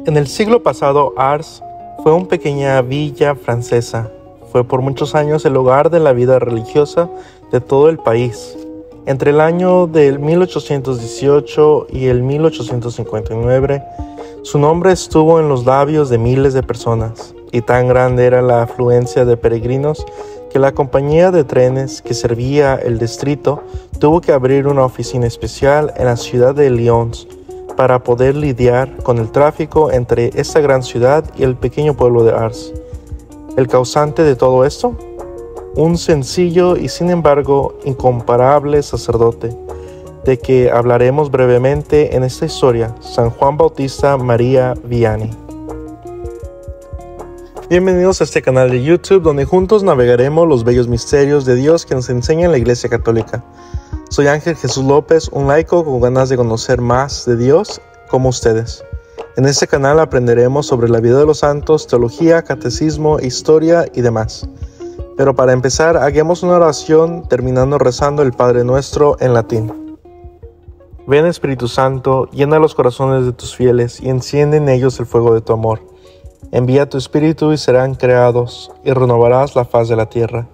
En el siglo pasado, Ars fue una pequeña villa francesa. Fue por muchos años el hogar de la vida religiosa de todo el país. Entre el año del 1818 y el 1859, su nombre estuvo en los labios de miles de personas, y tan grande era la afluencia de peregrinos que la compañía de trenes que servía el distrito tuvo que abrir una oficina especial en la ciudad de Lyons para poder lidiar con el tráfico entre esta gran ciudad y el pequeño pueblo de Ars. ¿El causante de todo esto? Un sencillo y sin embargo incomparable sacerdote, de que hablaremos brevemente en esta historia, San Juan Bautista María Vianney. Bienvenidos a este canal de YouTube donde juntos navegaremos los bellos misterios de Dios que nos enseña la Iglesia Católica. Soy Ángel Jesús López, un laico con ganas de conocer más de Dios como ustedes. En este canal aprenderemos sobre la vida de los santos, teología, catecismo, historia y demás. Pero para empezar, hagamos una oración terminando rezando el Padre Nuestro en latín. Ven Espíritu Santo, llena los corazones de tus fieles y enciende en ellos el fuego de tu amor. Envía tu Espíritu y serán creados, y renovarás la faz de la tierra.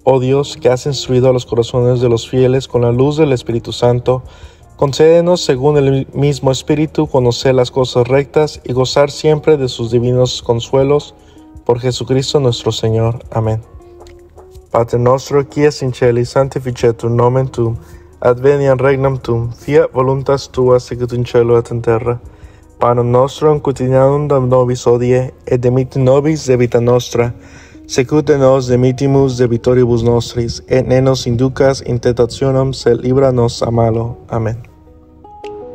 Oh Dios, que has instruido a los corazones de los fieles con la luz del Espíritu Santo, concédenos, según el mismo Espíritu, conocer las cosas rectas y gozar siempre de sus divinos consuelos, por Jesucristo nuestro Señor. Amén. Pater nostro, qui es in celi, sanctificetur nomen tuum, adveniat regnum tuum, fiat voluntas tua sicut in cielo et in terra. Panem nostrum quotidianum da nobis hodie, et dimitte nobis debita nostra, secute nos dimittimus debitoribus nostris, et ne nos inducas in tentationem, sed libra nos a malo. Amén.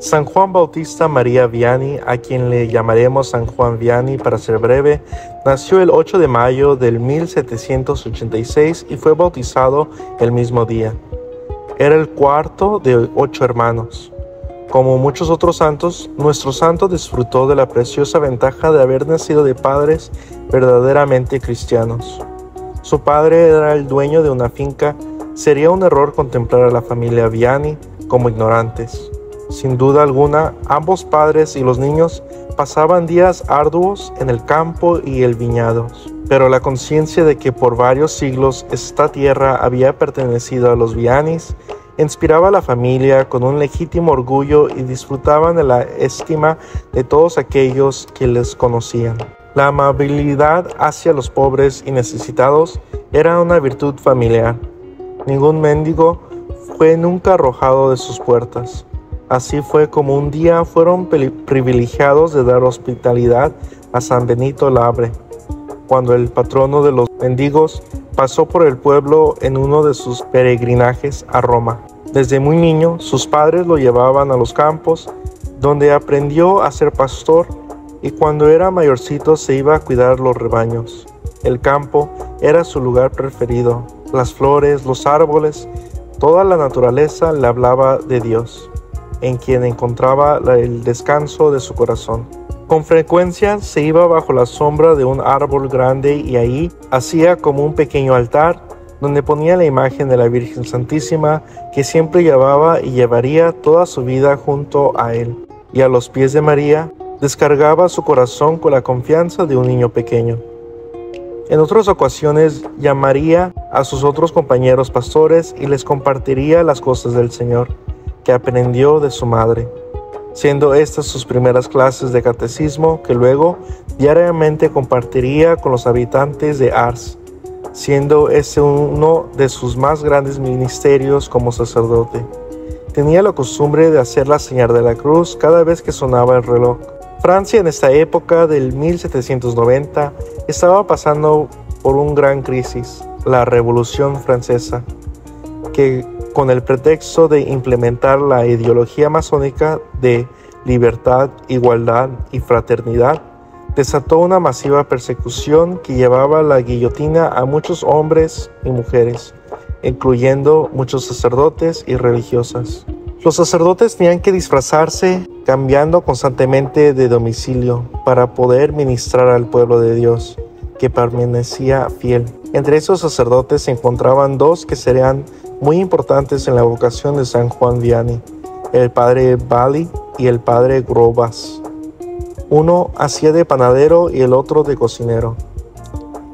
San Juan Bautista María Vianney, a quien le llamaremos San Juan Vianney para ser breve, nació el 8 de mayo del 1786 y fue bautizado el mismo día. Era el cuarto de 8 hermanos. Como muchos otros santos, nuestro santo disfrutó de la preciosa ventaja de haber nacido de padres verdaderamente cristianos. Su padre era el dueño de una finca. Sería un error contemplar a la familia Vianney como ignorantes. Sin duda alguna, ambos padres y los niños pasaban días arduos en el campo y el viñedo, pero la conciencia de que por varios siglos esta tierra había pertenecido a los Vianneys inspiraba a la familia con un legítimo orgullo y disfrutaban de la estima de todos aquellos que les conocían. La amabilidad hacia los pobres y necesitados era una virtud familiar. Ningún mendigo fue nunca arrojado de sus puertas. Así fue como un día fueron privilegiados de dar hospitalidad a San Benito Labre, cuando el patrono de los mendigos pasó por el pueblo en uno de sus peregrinajes a Roma. Desde muy niño, sus padres lo llevaban a los campos, donde aprendió a ser pastor, y cuando era mayorcito se iba a cuidar los rebaños. El campo era su lugar preferido. Las flores, los árboles, toda la naturaleza le hablaba de Dios, en quien encontraba el descanso de su corazón. Con frecuencia se iba bajo la sombra de un árbol grande y ahí hacía como un pequeño altar donde ponía la imagen de la Virgen Santísima que siempre llevaba y llevaría toda su vida junto a él. Y a los pies de María descargaba su corazón con la confianza de un niño pequeño. En otras ocasiones llamaría a sus otros compañeros pastores y les compartiría las cosas del Señor que aprendió de su madre, siendo estas sus primeras clases de catecismo que luego diariamente compartiría con los habitantes de Ars, siendo este uno de sus más grandes ministerios como sacerdote. Tenía la costumbre de hacer la señal de la cruz cada vez que sonaba el reloj. Francia en esta época del 1790 estaba pasando por una gran crisis, la Revolución Francesa, que con el pretexto de implementar la ideología masónica de libertad, igualdad y fraternidad, desató una masiva persecución que llevaba la guillotina a muchos hombres y mujeres, incluyendo muchos sacerdotes y religiosas. Los sacerdotes tenían que disfrazarse, cambiando constantemente de domicilio para poder ministrar al pueblo de Dios, que permanecía fiel. Entre esos sacerdotes se encontraban dos que serían muy importantes en la vocación de San Juan Vianney, el padre Bali y el padre Grobas. Uno hacía de panadero y el otro de cocinero.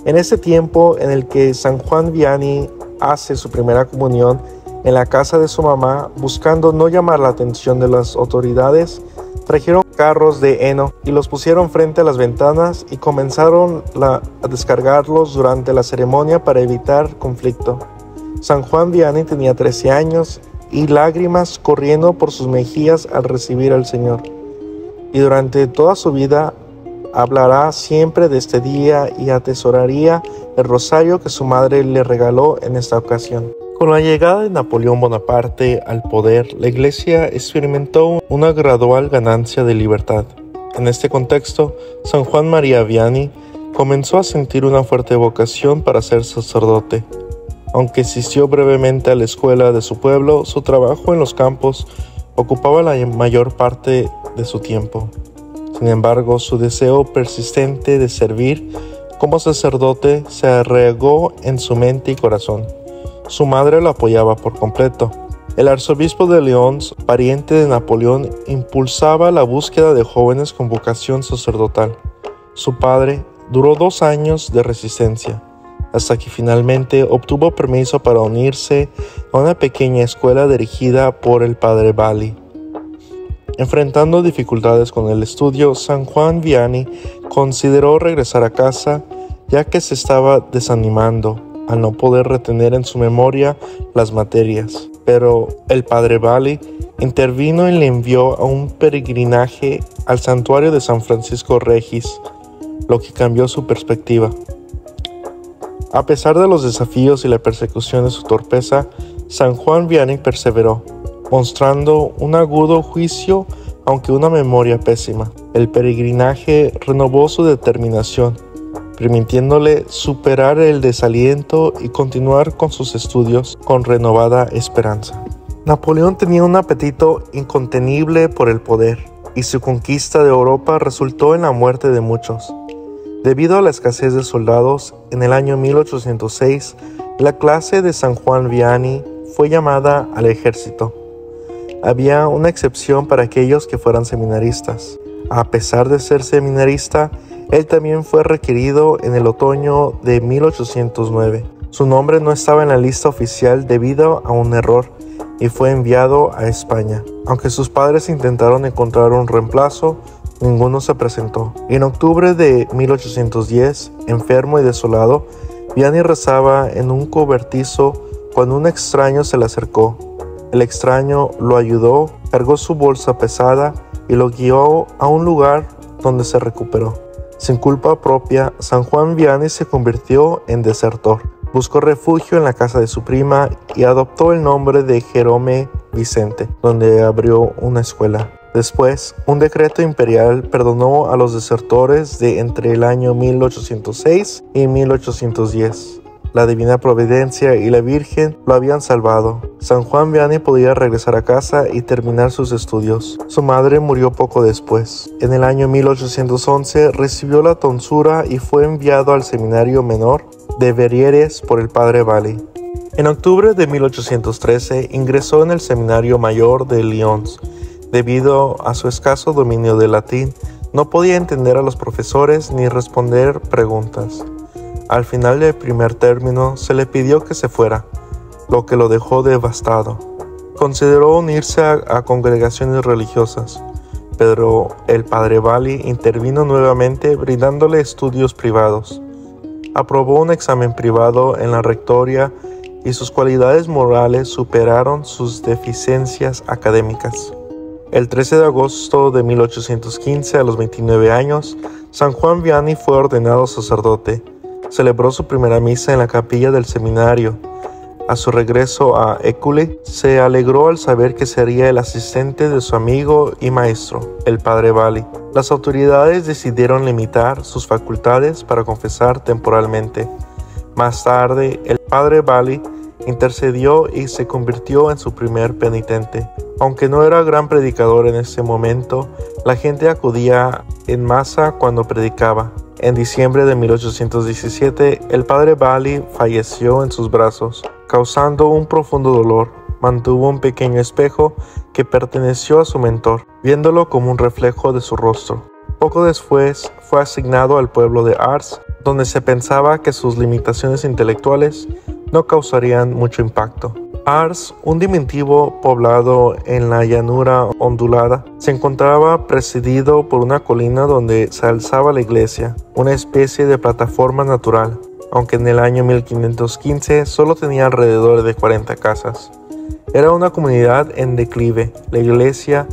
En ese tiempo en el que San Juan Vianney hace su primera comunión en la casa de su mamá, buscando no llamar la atención de las autoridades, trajeron carros de heno y los pusieron frente a las ventanas y comenzaron a descargarlos durante la ceremonia para evitar conflicto. San Juan Vianney tenía 13 años y lágrimas corriendo por sus mejillas al recibir al Señor. Y durante toda su vida hablará siempre de este día y atesoraría el rosario que su madre le regaló en esta ocasión. Con la llegada de Napoleón Bonaparte al poder, la Iglesia experimentó una gradual ganancia de libertad. En este contexto, San Juan María Vianney comenzó a sentir una fuerte vocación para ser sacerdote. Aunque asistió brevemente a la escuela de su pueblo, su trabajo en los campos ocupaba la mayor parte de su tiempo. Sin embargo, su deseo persistente de servir como sacerdote se arraigó en su mente y corazón. Su madre lo apoyaba por completo. El arzobispo de León, pariente de Napoleón, impulsaba la búsqueda de jóvenes con vocación sacerdotal. Su padre duró 2 años de resistencia, hasta que finalmente obtuvo permiso para unirse a una pequeña escuela dirigida por el padre Bali. Enfrentando dificultades con el estudio, San Juan Vianney consideró regresar a casa, ya que se estaba desanimando al no poder retener en su memoria las materias. Pero el padre Bali intervino y le envió a un peregrinaje al santuario de San Francisco Regis, lo que cambió su perspectiva. A pesar de los desafíos y la persecución de su torpeza, San Juan Vianney perseveró, mostrando un agudo juicio aunque una memoria pésima. El peregrinaje renovó su determinación, permitiéndole superar el desaliento y continuar con sus estudios con renovada esperanza. Napoleón tenía un apetito incontenible por el poder, y su conquista de Europa resultó en la muerte de muchos. Debido a la escasez de soldados, en el año 1806, la clase de San Juan Vianney fue llamada al ejército. Había una excepción para aquellos que fueran seminaristas. A pesar de ser seminarista, él también fue requerido en el otoño de 1809. Su nombre no estaba en la lista oficial debido a un error y fue enviado a España. Aunque sus padres intentaron encontrar un reemplazo, ninguno se presentó. En octubre de 1810, enfermo y desolado, Vianney rezaba en un cobertizo cuando un extraño se le acercó. El extraño lo ayudó, cargó su bolsa pesada y lo guió a un lugar donde se recuperó. Sin culpa propia, San Juan Vianney se convirtió en desertor. Buscó refugio en la casa de su prima y adoptó el nombre de Jerome Vicente, donde abrió una escuela. Después, un decreto imperial perdonó a los desertores de entre el año 1806 y 1810. La divina providencia y la Virgen lo habían salvado. San Juan Vianney podía regresar a casa y terminar sus estudios. Su madre murió poco después. En el año 1811 recibió la tonsura y fue enviado al seminario menor de Verrières por el padre Bali. En octubre de 1813 ingresó en el seminario mayor de Lyon. Debido a su escaso dominio del latín, no podía entender a los profesores ni responder preguntas. Al final del primer término se le pidió que se fuera, lo que lo dejó devastado. Consideró unirse a congregaciones religiosas, pero el padre Bali intervino nuevamente brindándole estudios privados. Aprobó un examen privado en la rectoría y sus cualidades morales superaron sus deficiencias académicas. El 13 de agosto de 1815, a los 29 años, San Juan Vianney fue ordenado sacerdote. Celebró su primera misa en la capilla del seminario. A su regreso a École, se alegró al saber que sería el asistente de su amigo y maestro, el padre Bali. Las autoridades decidieron limitar sus facultades para confesar temporalmente. Más tarde, el padre Bali intercedió y se convirtió en su primer penitente. Aunque no era gran predicador en ese momento, la gente acudía en masa cuando predicaba. En diciembre de 1817, el padre Bali falleció en sus brazos, causando un profundo dolor. Mantuvo un pequeño espejo que perteneció a su mentor, viéndolo como un reflejo de su rostro. Poco después fue asignado al pueblo de Ars, donde se pensaba que sus limitaciones intelectuales no causarían mucho impacto. Ars, un diminutivo poblado en la llanura ondulada, se encontraba presidido por una colina donde se alzaba la iglesia, una especie de plataforma natural, aunque en el año 1515 solo tenía alrededor de 40 casas. Era una comunidad en declive. La iglesia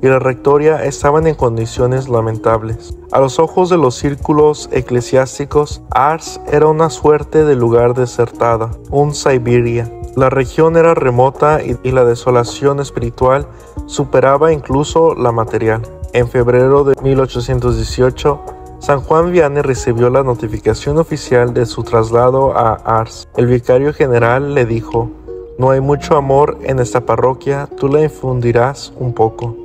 y la rectoría estaban en condiciones lamentables. A los ojos de los círculos eclesiásticos, Ars era una suerte de lugar desertada, un Siberia. La región era remota y la desolación espiritual superaba incluso la material. En febrero de 1818, San Juan Vianney recibió la notificación oficial de su traslado a Ars. El vicario general le dijo: «No hay mucho amor en esta parroquia, tú la infundirás un poco».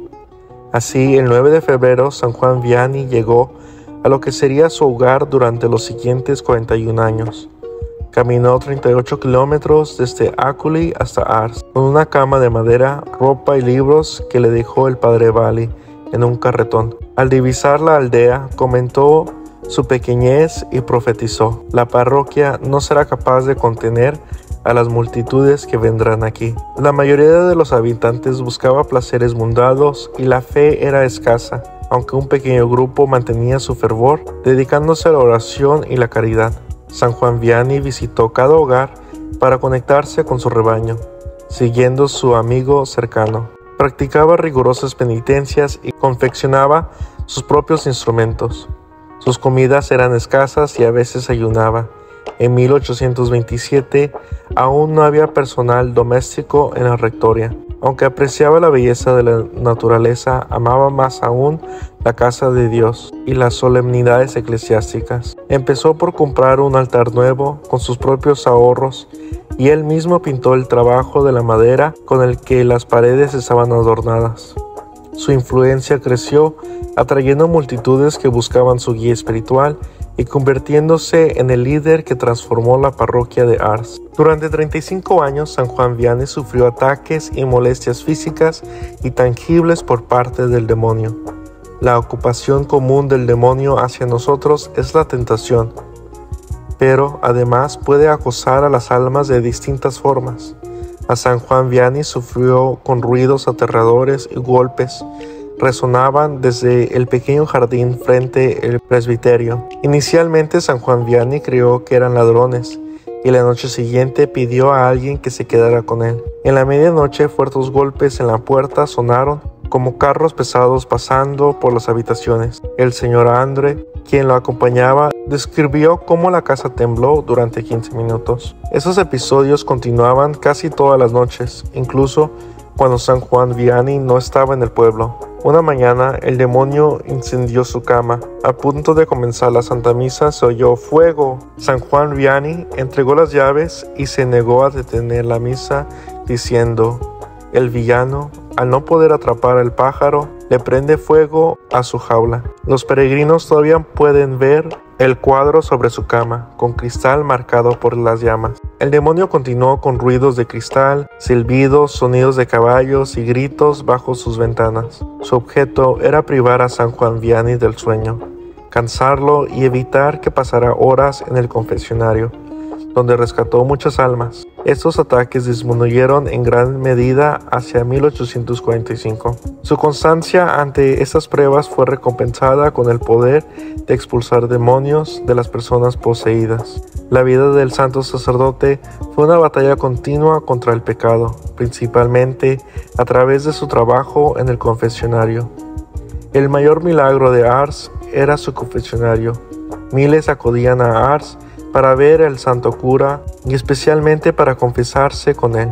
Así, el 9 de febrero, San Juan Vianney llegó a lo que sería su hogar durante los siguientes 41 años. Caminó 38 kilómetros desde Aculi hasta Ars, con una cama de madera, ropa y libros que le dejó el padre Bali en un carretón. Al divisar la aldea, comentó su pequeñez y profetizó: «La parroquia no será capaz de contener a las multitudes que vendrán aquí». La mayoría de los habitantes buscaba placeres mundanos y la fe era escasa, aunque un pequeño grupo mantenía su fervor, dedicándose a la oración y la caridad. San Juan Vianney visitó cada hogar para conectarse con su rebaño, siguiendo su amigo cercano. Practicaba rigurosas penitencias y confeccionaba sus propios instrumentos. Sus comidas eran escasas y a veces ayunaba. En 1827 aún no había personal doméstico en la rectoría. Aunque apreciaba la belleza de la naturaleza, amaba más aún la casa de Dios y las solemnidades eclesiásticas. Empezó por comprar un altar nuevo con sus propios ahorros y él mismo pintó el trabajo de la madera con el que las paredes estaban adornadas. Su influencia creció, atrayendo multitudes que buscaban su guía espiritual y convirtiéndose en el líder que transformó la parroquia de Ars. Durante 35 años, San Juan Vianney sufrió ataques y molestias físicas y tangibles por parte del demonio. La ocupación común del demonio hacia nosotros es la tentación, pero además puede acosar a las almas de distintas formas. A San Juan Vianney sufrió con ruidos aterradores y golpes resonaban desde el pequeño jardín frente al presbiterio. Inicialmente San Juan Vianney creyó que eran ladrones y la noche siguiente pidió a alguien que se quedara con él. En la medianoche fuertes golpes en la puerta sonaron como carros pesados pasando por las habitaciones. El señor André, quien lo acompañaba, describió cómo la casa tembló durante 15 minutos. Esos episodios continuaban casi todas las noches, incluso cuando San Juan Vianney no estaba en el pueblo. Una mañana, el demonio incendió su cama. A punto de comenzar la Santa Misa, se oyó ¡fuego! San Juan Vianney entregó las llaves y se negó a detener la misa, diciendo: «El villano, al no poder atrapar al pájaro, le prende fuego a su jaula». Los peregrinos todavía pueden ver el cuadro sobre su cama, con cristal marcado por las llamas. El demonio continuó con ruidos de cristal, silbidos, sonidos de caballos y gritos bajo sus ventanas. Su objeto era privar a San Juan Vianney del sueño, cansarlo y evitar que pasara horas en el confesionario, donde rescató muchas almas. Estos ataques disminuyeron en gran medida hacia 1845. Su constancia ante estas pruebas fue recompensada con el poder de expulsar demonios de las personas poseídas. La vida del santo sacerdote fue una batalla continua contra el pecado, principalmente a través de su trabajo en el confesionario. El mayor milagro de Ars era su confesionario. Miles acudían a Ars para ver al santo cura y especialmente para confesarse con él.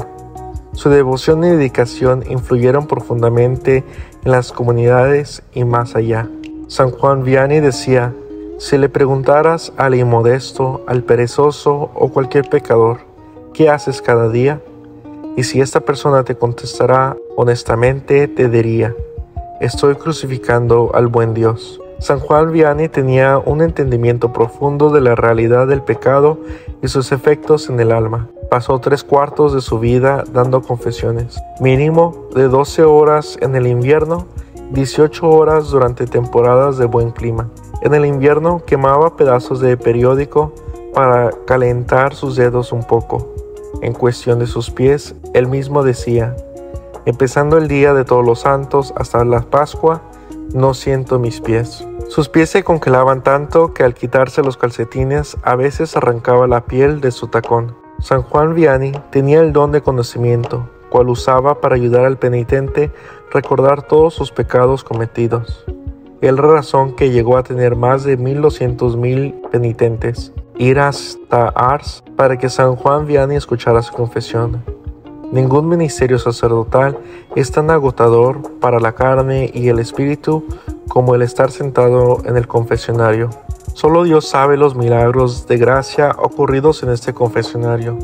Su devoción y dedicación influyeron profundamente en las comunidades y más allá. San Juan Vianney decía: «Si le preguntaras al inmodesto, al perezoso o cualquier pecador, ¿qué haces cada día?, y si esta persona te contestará honestamente, te diría: estoy crucificando al buen Dios». San Juan Vianney tenía un entendimiento profundo de la realidad del pecado y sus efectos en el alma. Pasó 3/4 de su vida dando confesiones, mínimo de 12 horas en el invierno 18 horas durante temporadas de buen clima. En el invierno quemaba pedazos de periódico para calentar sus dedos un poco. En cuestión de sus pies, él mismo decía: empezando el día de Todos los Santos hasta la Pascua, no siento mis pies. Sus pies se congelaban tanto que al quitarse los calcetines a veces arrancaba la piel de su tacón. San Juan Vianney tenía el don de conocimiento, cual usaba para ayudar al penitente a recordar todos sus pecados cometidos. Es la razón que llegó a tener más de 1.200.000 penitentes. Ir hasta Ars para que San Juan Vianney escuchara su confesión. Ningún ministerio sacerdotal es tan agotador para la carne y el espíritu como el estar sentado en el confesionario. Solo Dios sabe los milagros de gracia ocurridos en este confesionario.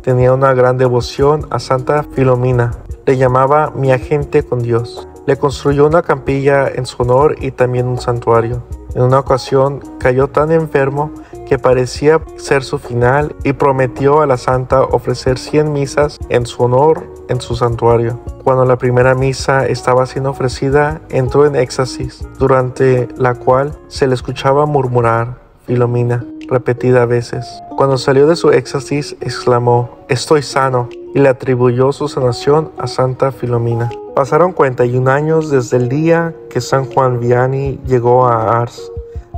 Tenía una gran devoción a Santa Filomena. Le llamaba mi agente con Dios. Le construyó una capilla en su honor y también un santuario. En una ocasión cayó tan enfermo que parecía ser su final y prometió a la santa ofrecer 100 misas en su honor en su santuario. Cuando la primera misa estaba siendo ofrecida, entró en éxtasis, durante la cual se le escuchaba murmurar Filomena repetidas veces. Cuando salió de su éxtasis, exclamó: estoy sano, y le atribuyó su sanación a Santa Filomena. Pasaron 41 años desde el día que San Juan Vianney llegó a Ars.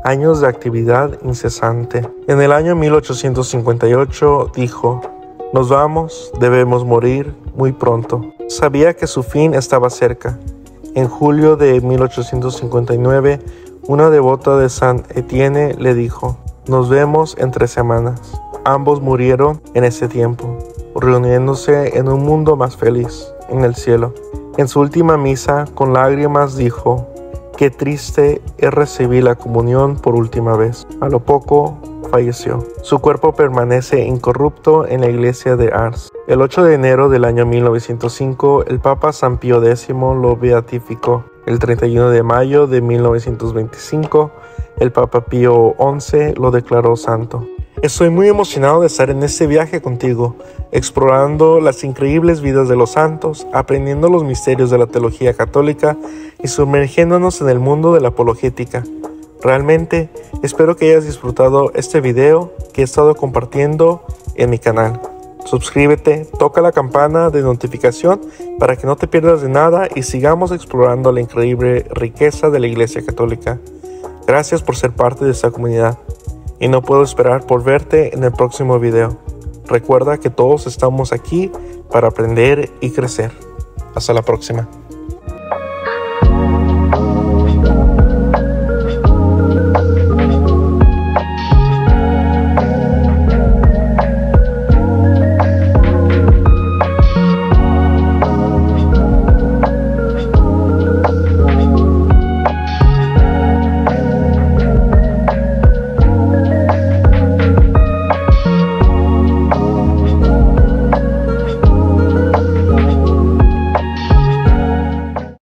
Años de actividad incesante. En el año 1858 dijo: nos vamos, debemos morir muy pronto. Sabía que su fin estaba cerca. En julio de 1859, una devota de San Etienne le dijo: nos vemos en 3 semanas. Ambos murieron en ese tiempo, reuniéndose en un mundo más feliz, en el cielo. En su última misa, con lágrimas, dijo: qué triste es recibir la comunión por última vez. A lo poco falleció. Su cuerpo permanece incorrupto en la iglesia de Ars. El 8 de enero del año 1905, el Papa San Pío X lo beatificó. El 31 de mayo de 1925, el Papa Pío XI lo declaró santo. Estoy muy emocionado de estar en este viaje contigo, explorando las increíbles vidas de los santos, aprendiendo los misterios de la teología católica y sumergiéndonos en el mundo de la apologética. Realmente espero que hayas disfrutado este video que he estado compartiendo en mi canal. Suscríbete, toca la campana de notificación para que no te pierdas de nada y sigamos explorando la increíble riqueza de la Iglesia Católica. Gracias por ser parte de esta comunidad y no puedo esperar por verte en el próximo video. Recuerda que todos estamos aquí para aprender y crecer. Hasta la próxima.